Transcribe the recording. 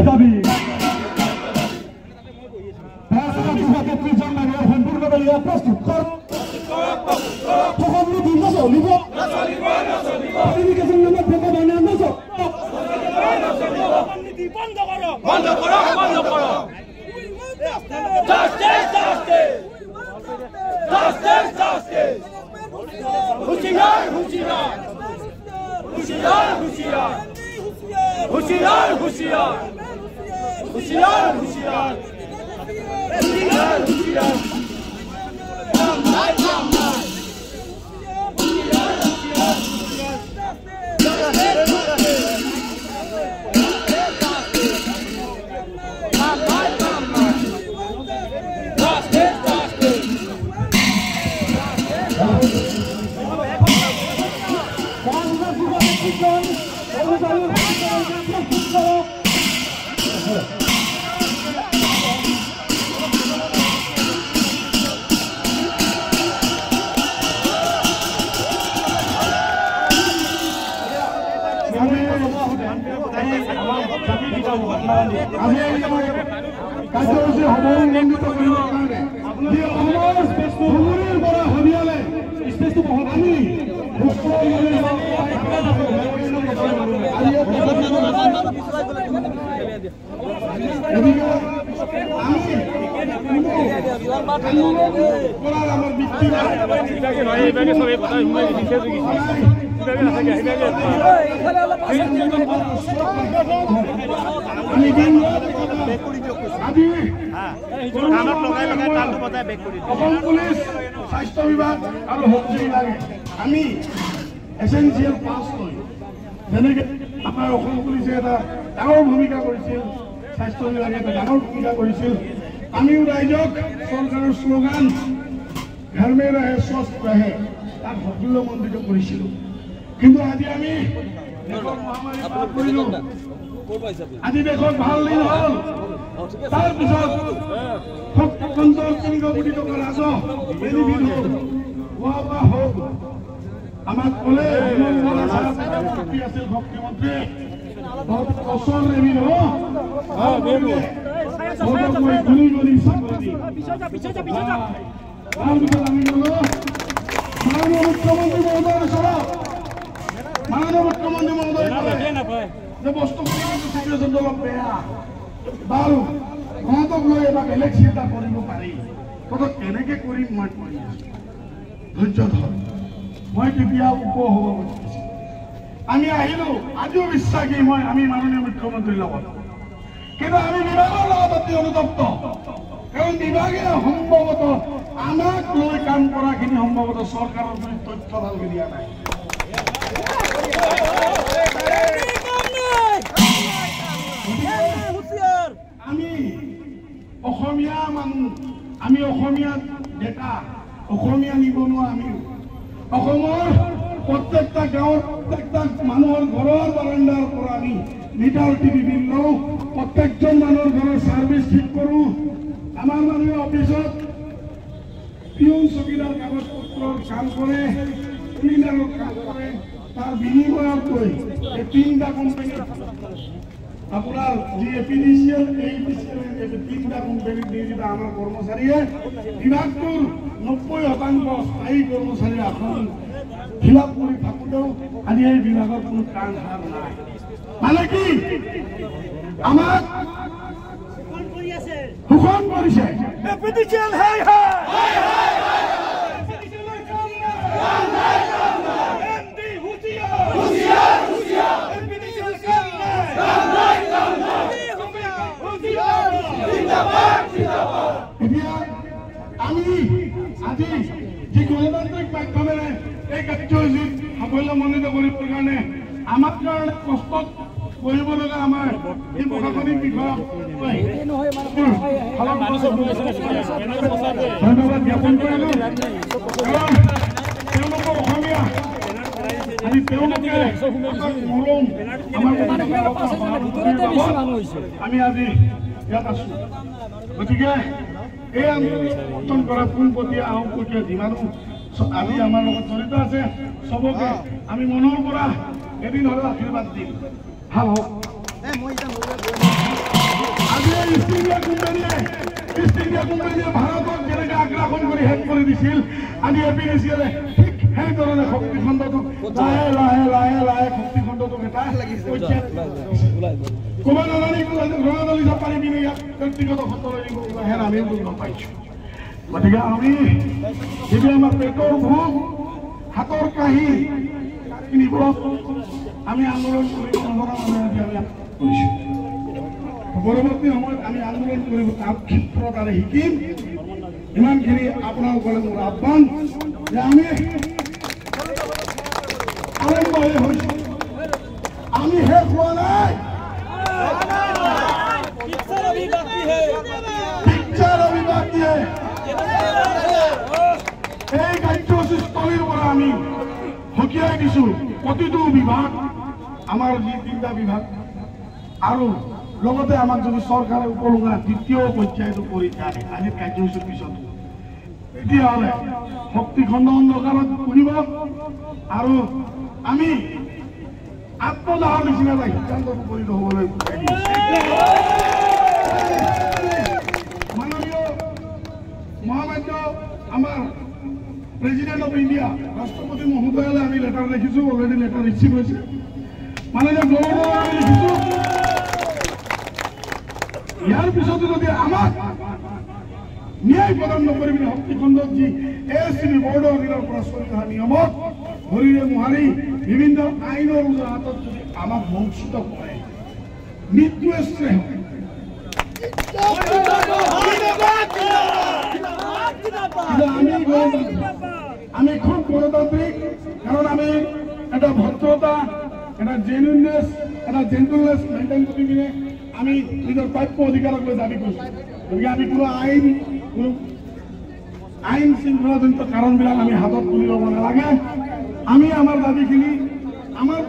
দাবী সম্পূৰ্ণভাৱে প্ৰস্তুত কৰ সকলো দিন নচলিব কেইজন নামত ভগৱানে নচল বন্ধ কৰক বন্ধ কৰক বন্ধ কৰক হুঁশিয়াৰ হুঁশিয়াৰ হুঁশিয়াৰ হুঁশিয়াৰ হুঁশিয়াৰ হুঁশিয়াৰ হুঁশিয়াৰ হুঁশিয়াৰ হুঁশিয়াৰ হুঁশিয়াৰ স্বাস্থ্য বিভাগ আৰু হকি বিভাগে আমি এসেঞ্চিয়েল পাছ লৈ যেনেকৈ আমাৰ অসম পুলিচে এটা ডাঙৰ ভূমিকা কৰিছিল স্বাস্থ্য বিভাগে এটা ডাঙৰ ভূমিকা কৰিছিল আমিও ৰাইজক চৰকাৰৰ শ্লোগান ঘৰ মে ৰহে স্বস্থ ৰহে তাক সাফল্যমণ্ডিত কৰিছিলোঁ কিন্তু আজি আমি আজি দেশত ভাল দিন হ'ল তাৰপিছত 3 কোটি টকা ৰাজহ বেনিফিট হ'ল খোৱা হ'ল আমাক ক'লে শক্তি আছিল শক্তিমন্ত্ৰী বহুত বছৰ এবিধ তাৰপিছত আমি ক'লো মাননীয় মুখ্যমন্ত্ৰী মহোদয়ৰ ওচৰত মাননীয় মুখ্যমন্ত্ৰী মহোদয় যে বস্তুখিনি চিটুৱেশ্যন অলপ বেয়া বাৰু সিহঁতক লৈ এটা বেলেগ চিন্তা কৰিব পাৰি তহঁতক কেনেকৈ কৰিম মই কৰি আছোঁ ধৈৰ্য ধৰ মই কেতিয়া উপসভাপতি আমি আহিলোঁ আজিও বিশ্বাসী মই আমি মাননীয় মুখ্যমন্ত্ৰীৰ লগত কিন্তু আমি বিভাগৰ লগত অতি অনুতপ্ত কাৰণ বিভাগে সম্ভৱতঃ আমাক লৈ কাম কৰাখিনি সম্ভৱতঃ চৰকাৰৰ বুলি তথ্য ভালকৈ দিয়া নাই আমি অসমীয়া মানুহ আমি অসমীয়া ডেকা অসমীয়া নিবনুৱা আমি অসমৰ প্ৰত্যেকটা গাঁৱৰ প্ৰত্যেকটা মানুহৰ ঘৰৰ বাৰাণ্ডাৰ পৰা আমি মিটাৰ টিভি বিল লওঁ প্ৰত্যেকজন মানুহৰ ঘৰৰ ছাৰ্ভিচ ঠিক কৰোঁ আমাৰ মানুহে অফিচত পিয়ন চকীদাৰ কাগজ পত্ৰৰ কাম কৰে ক্লিনাৰৰ কাম কৰে তাৰ বিনিময়তকৈ এই 3টা কোম্পানী আপোনাৰ যি এপিডিচিএল এইপিচিএল 3টা কোম্পানীক দি দিবা আমাৰ কৰ্মচাৰীয়ে বিভাগটোৰ 90% স্থায়ী কৰ্মচাৰীৰ আসন খিলাপ কৰি থাকোঁতেও আজি এই বিভাগৰ কোনো কাম হাৰ নাই মানে কি আমাক শোষণ কৰিছে এপিডিচিএল হাই হাই আমি আজি যি গণতান্ত্ৰিক মাধ্যমেৰে এই কাৰ্যসূচীত সাফল্যমণ্ডিত কৰিবৰ কাৰণে আমাৰ কাৰণে কষ্টত কৰিব লগা আমাৰ এই প্ৰশাসনিক বিষয়ক ধন্যবাদ জ্ঞাপন কৰিলোঁ কাৰণ তেওঁলোকৰ অসমীয়া আজি তেওঁলোকে মৰম আমি আজি ইয়াত আছোঁ গতিকে এই আন্দোলন কৰা পোনপটীয়া আহোমকীয়া যিমানো আজি আমাৰ লগত জড়িত আছে চবকে আমি মনৰ পৰা এদিন হ'লেও আশীৰ্বাদ দিম ভাল হওক কোম্পানীয়ে ভাৰতক যেনেকৈ আগ্ৰাসন কৰি শেষ কৰি দিছিল আজি এপিডিচিএলে ঠিক সেইধৰণে শক্তিখণ্ডটোক লাহে লাহে লাহে লাহে শক্তিখণ্ডটোক এটা ক'ব ৰণালী চাপাৰী পিনে ইয়াত ব্যক্তিগত খণ্ডলৈ দিব হেন আমি গম পাইছোঁ গতিকে আমি যদি আমাৰ পেটৰ ভোক হাতৰ কাহি কিনিব আমি আন্দোলন কৰি কৰিছোঁ পৰৱৰ্তী সময়ত আমি আন্দোলন কৰিব তাৰ ক্ষেত্ৰত আৰু শিকিম ইমানখিনি আপোনালোকলৈ মোৰ আহ্বান যে আমি আৰম্ভহে হৈছোঁ আমি শেষ হোৱা নাই এই কাৰ্যসূচীস্থলীৰ পৰা আমি সকীয়াই দিছোঁ প্ৰতিটো বিভাগ আমাৰ যি তিনিটা বিভাগ আৰু লগতে আমাক যদি চৰকাৰে উপলব্ধ দ্বিতীয় পৰ্যায়টো কৰি যায় আজিৰ কাৰ্যসূচীৰ পিছত তেতিয়াহ'লে শক্তিখণ্ড অন্ধকাৰত পুহিব আৰু আমি আত্মদাহৰ নিচিনা এটা সিদ্ধান্তত উপনীত হ'বলৈ মাননীয় মহামান্য আমাৰ প্ৰেচিডেণ্ট অফ ইণ্ডিয়া ৰাষ্ট্ৰপতি মহোদয়লৈ আমি লেটাৰ লিখিছোঁ অলৰেডি লেটাৰ ৰিচিভ হৈছে মাননীয় গভৰ্ণৰ আমি লিখিছোঁ ইয়াৰ পিছতো যদি আমাক ন্যায় প্ৰদান নকৰি পিনে শক্তিখণ্ডত যি ASCB বৰ্ডৰ অধীনৰ পৰা চলি অহা নিয়মত ভৰিৰে মোহাৰি বিভিন্ন আইনৰ হাতত যদি আমাক বঞ্চিত কৰে মৃত্যুৱে শ্ৰেয় আমি খুব গণতান্ত্ৰিক কাৰণ আমি এটা ভদ্ৰতা এটা জেনুইননেছ এটা জেণ্টলনেছ মেইনটেইন কৰি পিনে আমি নিজৰ প্ৰাপ্য অধিকাৰক লৈ দাবী কৰিছোঁ গতিকে আমি কোনো আইন শৃংখলাজনিত কাৰণবিলাক আমি হাতত তুলি ল'ব নালাগে আমি আমাৰ দাবীখিনি আমাৰ